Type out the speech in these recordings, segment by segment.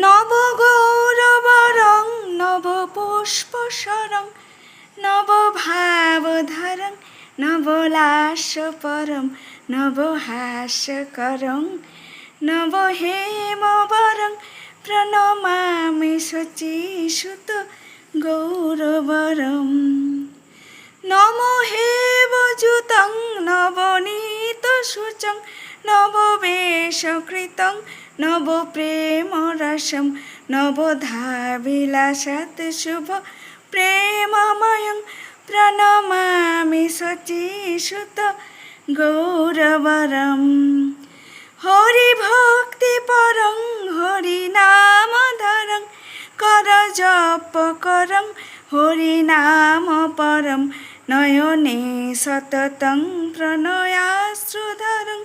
নবগৌরবরং নবপুষ্পসরং নবভাবধারং নবলাস্যপরম নবহাস্যকরং নবহেমবরং প্রণমামি শচীসুত গৌরবরম। নমো হেবযুতং নবনীতশুচং নববেশকৃতং নবপ্রেমরসং নবধাবিলাসাৎ শুভ প্রেমময়ং প্রণমামি শচীসুত গৌরবরম। হরিভক্তিপরং হরিনামধরং করজপকরং হরিনামপরম নয়নে সততং প্রণয়াশ্রুধরং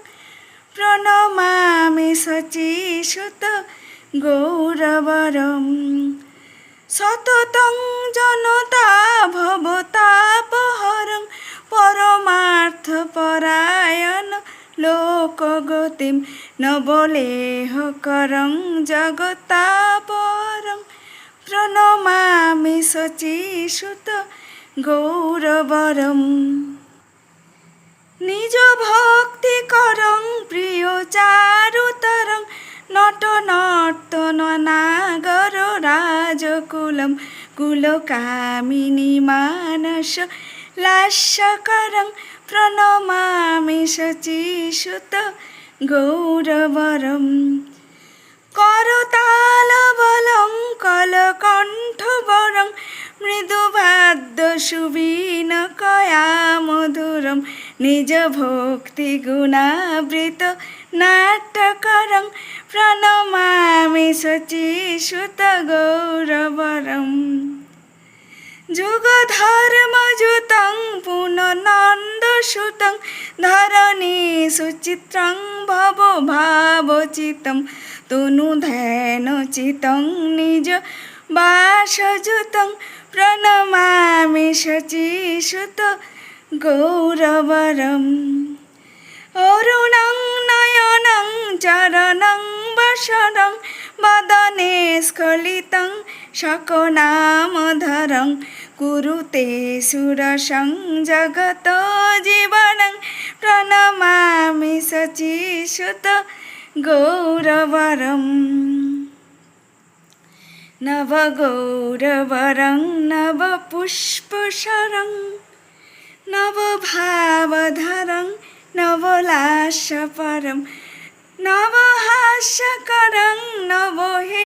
প্রণমামি শচীসুত গৌরবরম। সততং জনতা ভবতাপহরং পরমার্থপরায়ণ লোকগতিম নবলেহকরং জগতাপহরং প্রণমামি শচীসুত গৌরবরম। নিজ ভক্তিকরং প্রিয়চারুতরং নটনর্তননাগর রাজকুলম কুলকামিনী মানস লাস্যকরং প্রণমামি শচীসুত গৌরবরম। করতালবলং কলকণ্ঠবরং মৃদুবাদ্যসুবীনকয়ামধুরম নিজ ভক্তিগুণাবৃত নাট্যকরং প্রণমামি শচীসুত গৌরবরম। যুগধর্মযুতং পুননন্দসুতং ধরণী সুচিত্রং ভবভাবচিত্তং তনুধ্যানচিত্তং নিজ বাসযুতং প্রণমামি শচীসুত গৌরবরম। অরুণং নয়নং চরণং বসনং বদনে স্খলিতং সকনামধরং কুরুতে সুরসং জগত জীবনং প্রণমামি শচীসুত গৌরবরম। নবগৌরবরং নবপুষ্পসরং নবভাবধরং নবলাস্যপরম নবহাস্যকরং নবহে